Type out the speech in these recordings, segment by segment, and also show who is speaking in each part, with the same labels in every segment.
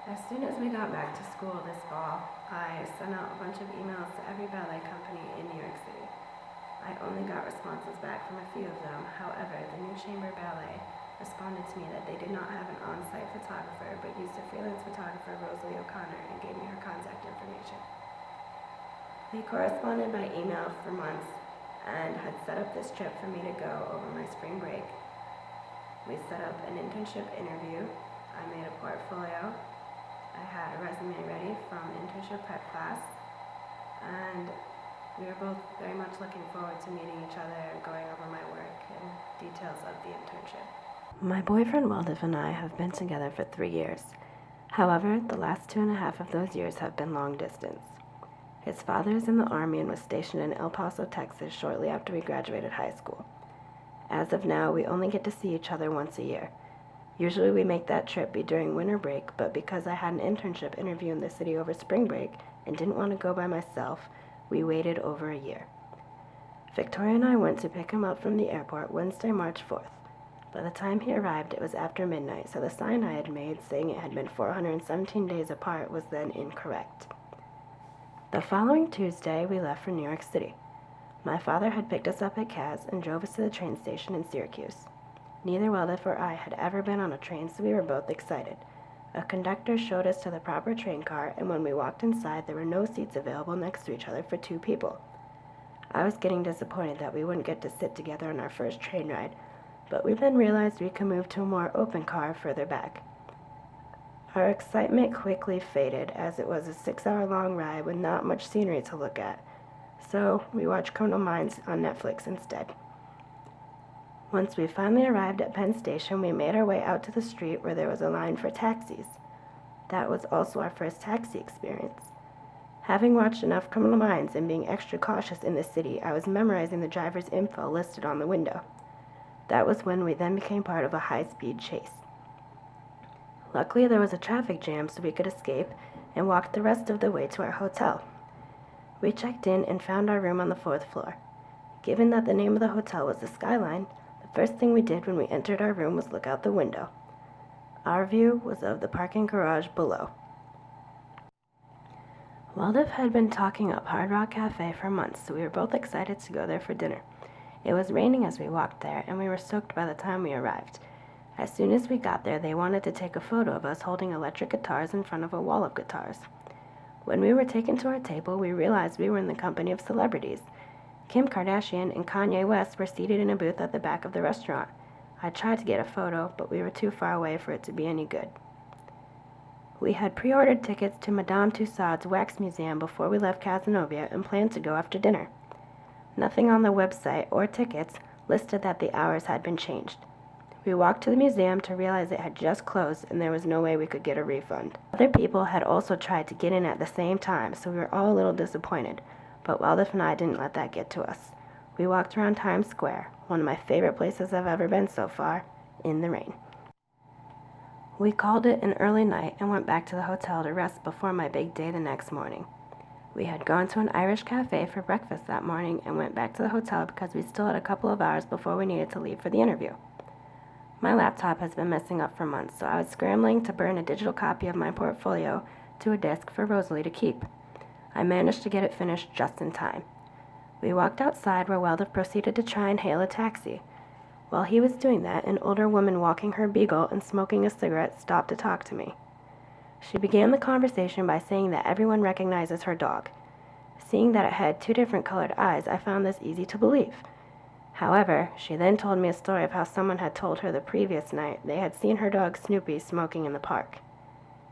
Speaker 1: As soon as we got back to school this fall, I sent out a bunch of emails to every ballet company in New York City. I only got responses back from a few of them. However, the New Chamber Ballet responded to me that they did not have an on-site photographer, but used a freelance photographer, Rosalie O'Connor, and gave me her contact information. We corresponded by email for months and had set up this trip for me to go over my spring break. We set up an internship interview. I made a portfolio. I had a resume ready from internship prep class, and we were both very much looking forward to meeting each other and going over my work and details of the internship. My boyfriend Waldif and I have been together for 3 years. However, the last 2.5 of those years have been long distance. His father is in the Army and was stationed in El Paso, Texas shortly after we graduated high school. As of now, we only get to see each other once a year. Usually we make that trip be during winter break, but because I had an internship interview in the city over spring break and didn't want to go by myself, we waited over a year. Victoria and I went to pick him up from the airport Wednesday, March 4th. By the time he arrived, it was after midnight, so the sign I had made saying it had been 417 days apart was then incorrect. The following Tuesday, we left for New York City. My father had picked us up at Kaz and drove us to the train station in Syracuse. Neither Waldif or I had ever been on a train, so we were both excited. A conductor showed us to the proper train car, and when we walked inside, there were no seats available next to each other for 2 people. I was getting disappointed that we wouldn't get to sit together on our first train ride, but we then realized we could move to a more open car further back. Our excitement quickly faded, as it was a 6-hour-long ride with not much scenery to look at, so we watched Criminal Minds on Netflix instead. Once we finally arrived at Penn Station, we made our way out to the street where there was a line for taxis. That was also our first taxi experience. Having watched enough Criminal Minds and being extra cautious in the city, I was memorizing the driver's info listed on the window. That was when we then became part of a high-speed chase. Luckily, there was a traffic jam so we could escape and walked the rest of the way to our hotel. We checked in and found our room on the 4th floor. Given that the name of the hotel was the Skyline, the first thing we did when we entered our room was look out the window. Our view was of the parking garage below. Waldif had been talking up Hard Rock Cafe for months, so we were both excited to go there for dinner. It was raining as we walked there, and we were soaked by the time we arrived. As soon as we got there, they wanted to take a photo of us holding electric guitars in front of a wall of guitars. When we were taken to our table, we realized we were in the company of celebrities. Kim Kardashian and Kanye West were seated in a booth at the back of the restaurant. I tried to get a photo, but we were too far away for it to be any good. We had pre-ordered tickets to Madame Tussauds Wax Museum before we left Cazenovia and planned to go after dinner. Nothing on the website or tickets listed that the hours had been changed. We walked to the museum to realize it had just closed and there was no way we could get a refund. Other people had also tried to get in at the same time, so we were all a little disappointed. But Waldif and I didn't let that get to us. We walked around Times Square, one of my favorite places I've ever been so far, in the rain. We called it an early night and went back to the hotel to rest before my big day the next morning. We had gone to an Irish cafe for breakfast that morning and went back to the hotel because we still had a couple of hours before we needed to leave for the interview. My laptop has been messing up for months, so I was scrambling to burn a digital copy of my portfolio to a disk for Rosalie to keep. I managed to get it finished just in time. We walked outside where Waldif proceeded to try and hail a taxi. While he was doing that, an older woman walking her beagle and smoking a cigarette stopped to talk to me. She began the conversation by saying that everyone recognizes her dog. Seeing that it had 2 different colored eyes, I found this easy to believe. However, she then told me a story of how someone had told her the previous night they had seen her dog Snoopy smoking in the park.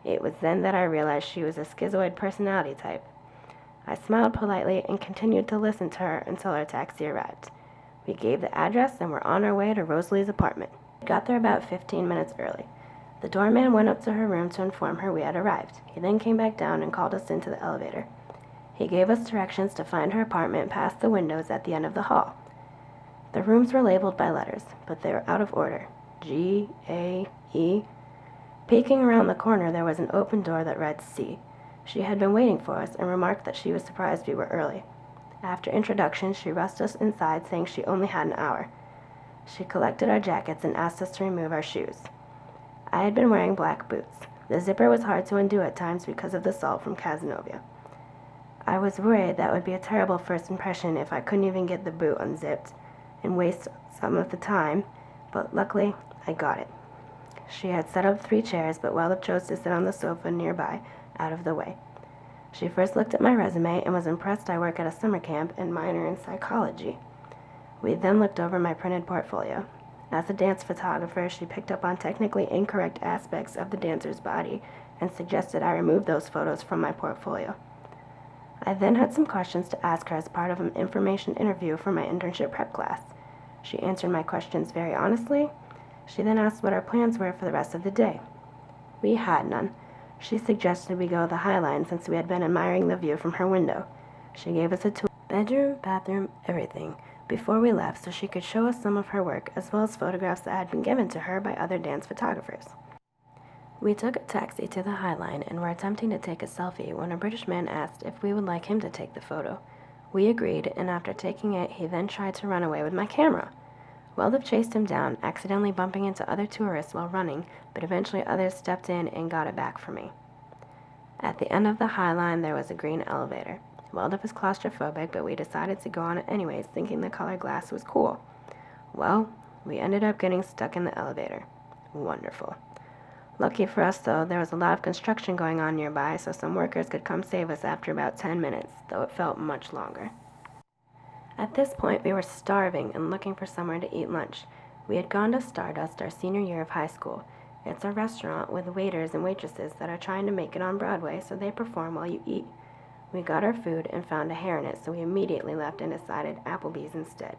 Speaker 1: It was then that I realized she was a schizoid personality type. I smiled politely and continued to listen to her until our taxi arrived. We gave the address and were on our way to Rosalie's apartment. We got there about 15 minutes early. The doorman went up to her room to inform her we had arrived. He then came back down and called us into the elevator. He gave us directions to find her apartment past the windows at the end of the hall. The rooms were labeled by letters, but they were out of order. G, A, E. Peeking around the corner, there was an open door that read C. She had been waiting for us and remarked that she was surprised we were early. After introductions, she rushed us inside, saying she only had an hour. She collected our jackets and asked us to remove our shoes. I had been wearing black boots. The zipper was hard to undo at times because of the salt from Casanova. I was worried that would be a terrible first impression if I couldn't even get the boot unzipped and waste some of the time, but luckily I got it. She had set up 3 chairs, but Weldon chose to sit on the sofa nearby, out of the way. She first looked at my resume and was impressed I work at a summer camp and minor in psychology. We then looked over my printed portfolio. As a dance photographer, she picked up on technically incorrect aspects of the dancer's body and suggested I remove those photos from my portfolio. I then had some questions to ask her as part of an information interview for my internship prep class. She answered my questions very honestly. She then asked what our plans were for the rest of the day. We had none. She suggested we go the High Line since we had been admiring the view from her window. She gave us a tour, bedroom, bathroom, everything, before we left so she could show us some of her work as well as photographs that had been given to her by other dance photographers. We took a taxi to the High Line and were attempting to take a selfie when a British man asked if we would like him to take the photo. We agreed, and after taking it, he then tried to run away with my camera. Weldon chased him down, accidentally bumping into other tourists while running, but eventually others stepped in and got it back for me. At the end of the High Line, there was a green elevator. Weldon was claustrophobic, but we decided to go on it anyways, thinking the colored glass was cool. Well, we ended up getting stuck in the elevator. Wonderful. Lucky for us, though, there was a lot of construction going on nearby, so some workers could come save us after about 10 minutes, though it felt much longer. At this point, we were starving and looking for somewhere to eat lunch. We had gone to Stardust our senior year of high school. It's a restaurant with waiters and waitresses that are trying to make it on Broadway, so they perform while you eat. We got our food and found a hair in it, so we immediately left and decided Applebee's instead.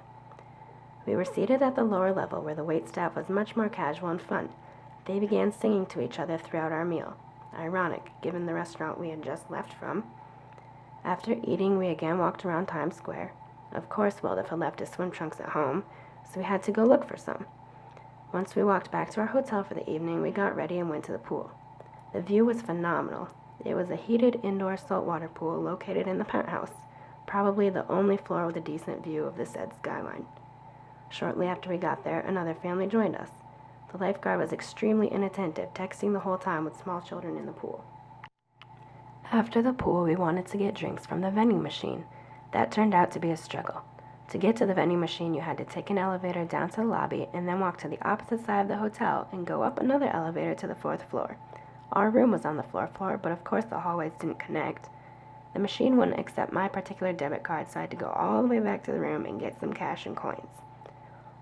Speaker 1: We were seated at the lower level where the waitstaff was much more casual and fun. They began singing to each other throughout our meal. Ironic, given the restaurant we had just left from. After eating, we again walked around Times Square. Of course, Weldon had left his swim trunks at home, so we had to go look for some. Once we walked back to our hotel for the evening, we got ready and went to the pool. The view was phenomenal. It was a heated indoor saltwater pool located in the penthouse, probably the only floor with a decent view of the said skyline. Shortly after we got there, another family joined us. The lifeguard was extremely inattentive, texting the whole time with small children in the pool. After the pool, we wanted to get drinks from the vending machine. That turned out to be a struggle. To get to the vending machine, you had to take an elevator down to the lobby and then walk to the opposite side of the hotel and go up another elevator to the 4th floor. Our room was on the 4th floor, but of course the hallways didn't connect. The machine wouldn't accept my particular debit card, so I had to go all the way back to the room and get some cash and coins.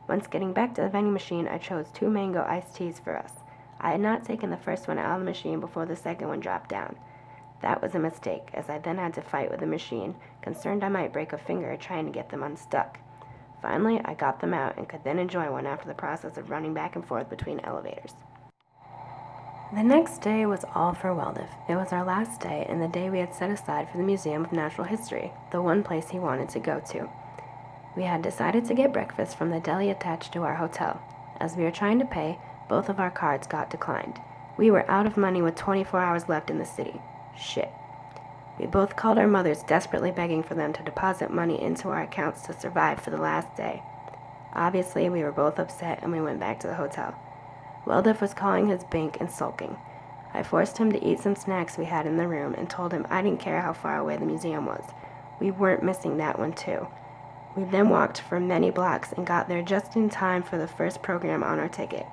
Speaker 1: Once getting back to the vending machine, I chose 2 mango iced teas for us. I had not taken the first one out of the machine before the second one dropped down. That was a mistake, as I then had to fight with the machine, concerned I might break a finger trying to get them unstuck. Finally, I got them out and could then enjoy one after the process of running back and forth between elevators. The next day was all for Weldon. It was our last day and the day we had set aside for the Museum of Natural History, the one place he wanted to go to. We had decided to get breakfast from the deli attached to our hotel. As we were trying to pay, both of our cards got declined. We were out of money with 24 hours left in the city. Shit. We both called our mothers, desperately begging for them to deposit money into our accounts to survive for the last day. Obviously, we were both upset and we went back to the hotel. Weldon was calling his bank and sulking. I forced him to eat some snacks we had in the room and told him I didn't care how far away the museum was. We weren't missing that one too. We then walked for many blocks and got there just in time for the first program on our ticket.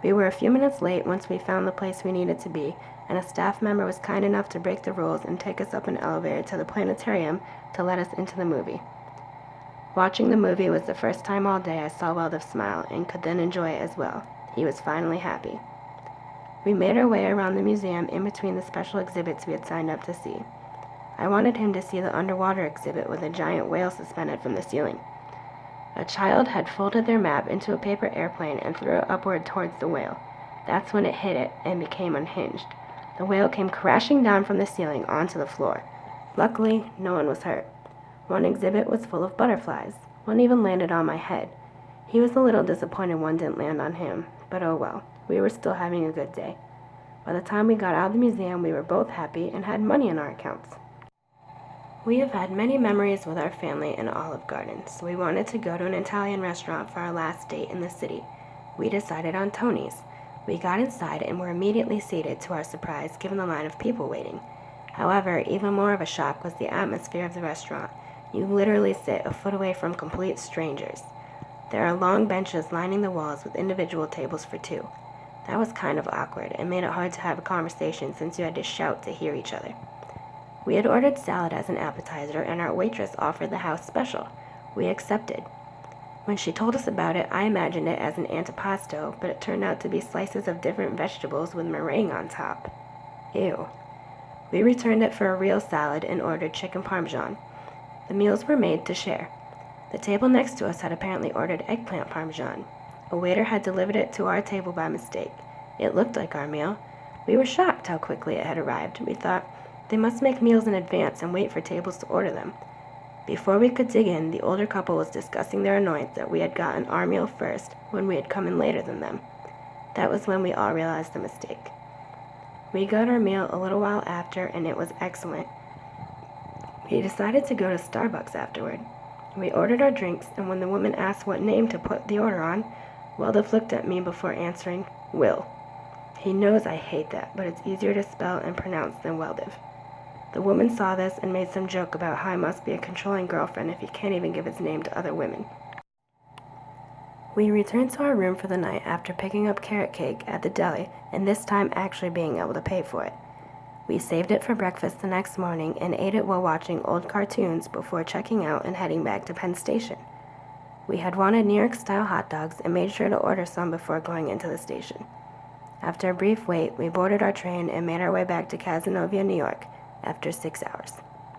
Speaker 1: We were a few minutes late once we found the place we needed to be, and a staff member was kind enough to break the rules and take us up an elevator to the planetarium to let us into the movie. Watching the movie was the first time all day I saw Weldon smile and could then enjoy it as well. He was finally happy. We made our way around the museum in between the special exhibits we had signed up to see. I wanted him to see the underwater exhibit with a giant whale suspended from the ceiling. A child had folded their map into a paper airplane and threw it upward towards the whale. That's when it hit it and became unhinged. The whale came crashing down from the ceiling onto the floor. Luckily, no one was hurt. One exhibit was full of butterflies. One even landed on my head. He was a little disappointed one didn't land on him, but oh well, we were still having a good day. By the time we got out of the museum, we were both happy and had money in our accounts. We have had many memories with our family in Olive Garden, so we wanted to go to an Italian restaurant for our last date in the city. We decided on Tony's. We got inside and were immediately seated, to our surprise, given the line of people waiting. However, even more of a shock was the atmosphere of the restaurant. You literally sit a foot away from complete strangers. There are long benches lining the walls with individual tables for two. That was kind of awkward and made it hard to have a conversation since you had to shout to hear each other. We had ordered salad as an appetizer, and our waitress offered the house special. We accepted. When she told us about it, I imagined it as an antipasto, but it turned out to be slices of different vegetables with meringue on top. Ew. We returned it for a real salad and ordered chicken parmesan. The meals were made to share. The table next to us had apparently ordered eggplant parmesan. A waiter had delivered it to our table by mistake. It looked like our meal. We were shocked how quickly it had arrived. We thought, they must make meals in advance and wait for tables to order them. Before we could dig in, the older couple was discussing their annoyance that we had gotten our meal first when we had come in later than them. That was when we all realized the mistake. We got our meal a little while after, and it was excellent. We decided to go to Starbucks afterward. We ordered our drinks, and when the woman asked what name to put the order on, Weldif looked at me before answering, Will. He knows I hate that, but it's easier to spell and pronounce than Weldif. The woman saw this and made some joke about how I must be a controlling girlfriend if he can't even give his name to other women. We returned to our room for the night after picking up carrot cake at the deli and this time actually being able to pay for it. We saved it for breakfast the next morning and ate it while watching old cartoons before checking out and heading back to Penn Station. We had wanted New York-style hot dogs and made sure to order some before going into the station. After a brief wait, we boarded our train and made our way back to Cazenovia, New York, after 6 hours.